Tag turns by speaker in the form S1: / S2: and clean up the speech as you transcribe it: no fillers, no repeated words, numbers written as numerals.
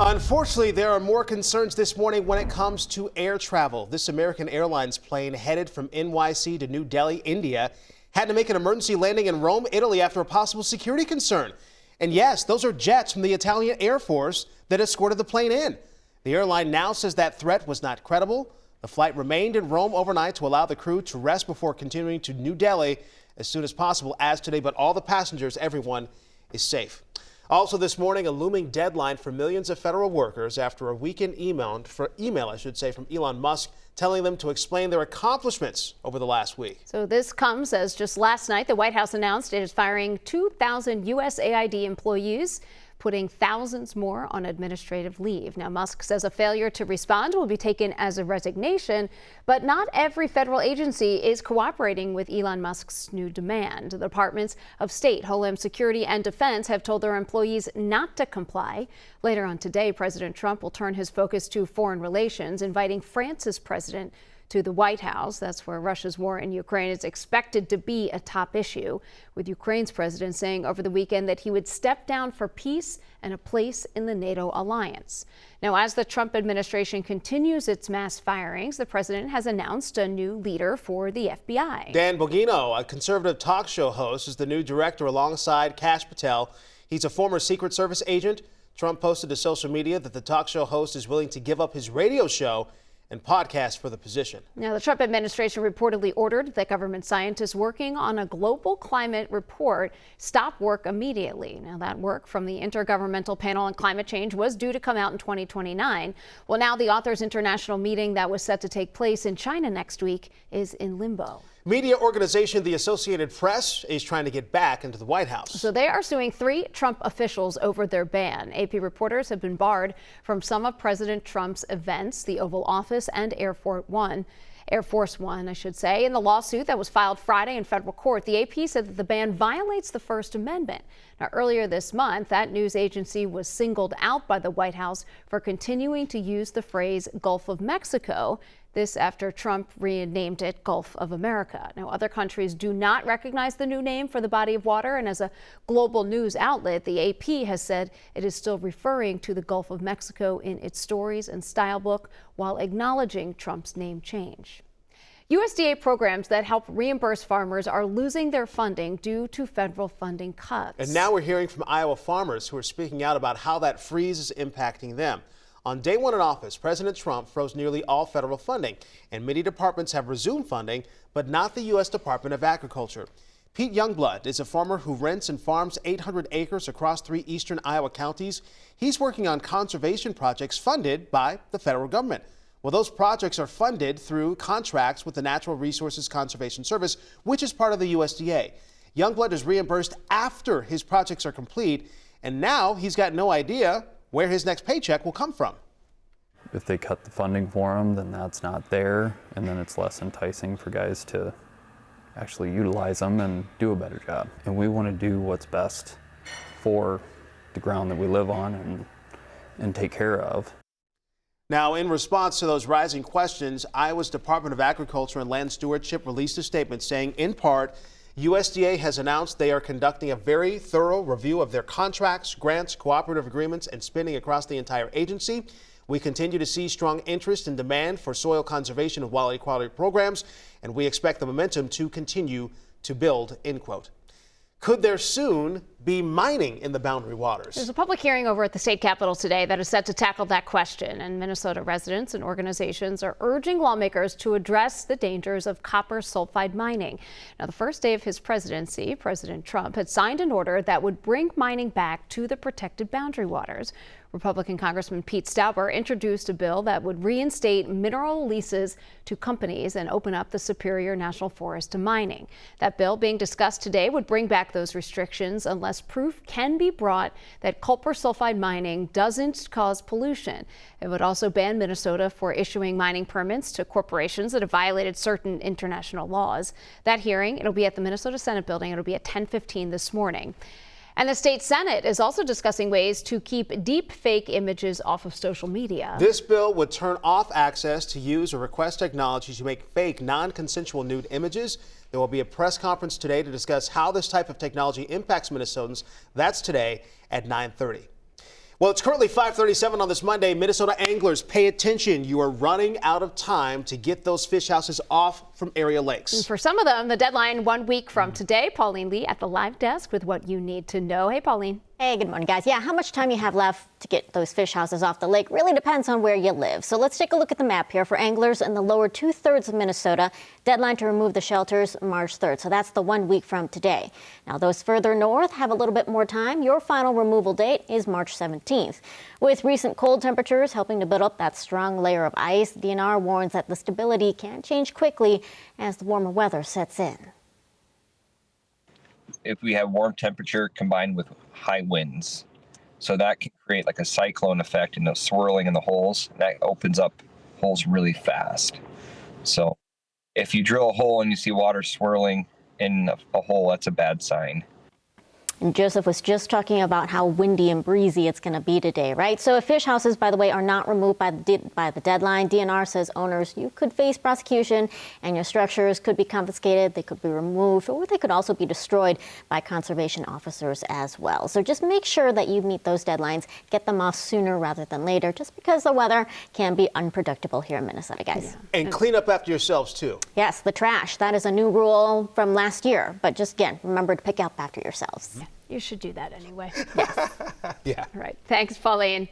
S1: Unfortunately, there are more concerns this morning when it comes to air travel. This American Airlines plane headed from NYC to New Delhi, India, had to make an emergency landing in Rome, Italy after a possible security concern. And yes, those are jets from the Italian Air Force that escorted the plane in. The airline now says that threat was not credible. The flight remained in Rome overnight to allow the crew to rest before continuing to New Delhi as soon as possible as today. But all the passengers, everyone is safe. Also this morning, a looming deadline for millions of federal workers after a weekend email from Elon Musk telling them to explain their accomplishments over the last week.
S2: So this comes as just last night, the White House announced it is firing 2,000 USAID employees, putting thousands more on administrative leave. Now, Musk says a failure to respond will be taken as a resignation, but not every federal agency is cooperating with Elon Musk's new demand. The Departments of State, Homeland Security, and Defense have told their employees not to comply. Later on today, President Trump will turn his focus to foreign relations, inviting France's president to the White House. That's where Russia's war in Ukraine is expected to be a top issue, with Ukraine's president saying over the weekend that he would step down for peace and a place in the NATO alliance. Now, as the Trump administration continues its mass firings, the president has announced a new leader for the FBI.
S1: Dan Bongino, a conservative talk show host, is the new director alongside Kash Patel. He's a former Secret Service agent. Trump posted to social media that the talk show host is willing to give up his radio show and podcast for the position.
S2: Now, the Trump administration reportedly ordered that government scientists working on a global climate report stop work immediately. Now, that work from the Intergovernmental Panel on Climate Change was due to come out in 2029. Well, now the authors' international meeting that was set to take place in China next week is in limbo.
S1: Media organization The Associated Press is trying to get back into the White House.
S2: So they are suing 3 Trump officials over their ban. AP reporters have been barred from some of President Trump's events, the Oval Office and Air Force One, I should say. In the lawsuit that was filed Friday in federal court, the AP said that the ban violates the First Amendment. Now, earlier this month, that news agency was singled out by the White House for continuing to use the phrase Gulf of Mexico. This after Trump renamed it Gulf of America. Now, other countries do not recognize the new name for the body of water, and as a global news outlet, the AP has said it is still referring to the Gulf of Mexico in its stories and style book while acknowledging Trump's name change. USDA programs that help reimburse farmers are losing their funding due to federal funding cuts.
S1: And now we're hearing from Iowa farmers who are speaking out about how that freeze is impacting them. On day one in office, President Trump froze nearly all federal funding, and many departments have resumed funding, but not the U.S. Department of Agriculture. Pete Youngblood is a farmer who rents and farms 800 acres across 3 eastern Iowa counties. He's working on conservation projects funded by the federal government. Well, those projects are funded through contracts with the Natural Resources Conservation Service, which is part of the USDA. Youngblood is reimbursed after his projects are complete, and now he's got no idea where his next paycheck will come from.
S3: If they cut the funding for them, then that's not there, and then it's less enticing for guys to actually utilize them and do a better job. And we want to do what's best for the ground that we live on and take care of.
S1: Now, in response to those rising questions, Iowa's Department of Agriculture and Land Stewardship released a statement saying, in part, USDA has announced they are conducting a very thorough review of their contracts, grants, cooperative agreements, and spending across the entire agency. We continue to see strong interest and demand for soil conservation and water quality programs, and we expect the momentum to continue to build, end quote. Could there soon be mining in the Boundary Waters?
S2: There's a public hearing over at the state capitol today that is set to tackle that question, and Minnesota residents and organizations are urging lawmakers to address the dangers of copper sulfide mining. Now, the first day of his presidency, President Trump had signed an order that would bring mining back to the protected Boundary Waters. Republican Congressman Pete Stauber introduced a bill that would reinstate mineral leases to companies and open up the Superior National Forest to mining. That bill being discussed today would bring back those restrictions unless proof can be brought that copper sulfide mining doesn't cause pollution. It would also ban Minnesota for issuing mining permits to corporations that have violated certain international laws. That hearing, it'll be at the Minnesota Senate building. It'll be at 10:15 this morning. And the state Senate is also discussing ways to keep deep fake images off of social media.
S1: This bill would turn off access to use or request technology to make fake non-consensual nude images. There will be a press conference today to discuss how this type of technology impacts Minnesotans. That's today at 9:30. Well, it's currently 5:37 on this Monday. Minnesota anglers, pay attention. You are running out of time to get those fish houses off from area lakes.
S2: And for some of them, the deadline 1 week from today. Pauline Lee at the live desk with what you need to know. Hey, Pauline.
S4: Hey, good morning, guys. Yeah, how much time you have left to get those fish houses off the lake really depends on where you live. So let's take a look at the map here. For anglers in the lower 2/3 of Minnesota, deadline to remove the shelters March 3rd. So that's the 1 week from today. Now, those further north have a little bit more time. Your final removal date is March 17th. With recent cold temperatures helping to build up that strong layer of ice, DNR warns that the stability can change quickly as the warmer weather sets in.
S5: If we have warm temperature combined with high winds, so that can create like a cyclone effect and the swirling in the holes, that opens up holes really fast. So if you drill a hole and you see water swirling in a hole, that's a bad sign.
S4: And Joseph was just talking about how windy and breezy it's going to be today, right? So if fish houses, by the way, are not removed by the deadline, DNR says owners, you could face prosecution and your structures could be confiscated, they could be removed, or they could also be destroyed by conservation officers as well. So just make sure that you meet those deadlines, get them off sooner rather than later, just because the weather can be unpredictable here in Minnesota, guys.
S1: Yeah. And clean up after yourselves, too.
S4: Yes, the trash. That is a new rule from last year. But just, again, remember to pick up after yourselves.
S2: You should do that anyway.
S4: Yes.
S1: Yeah.
S2: All right. Thanks, Pauline.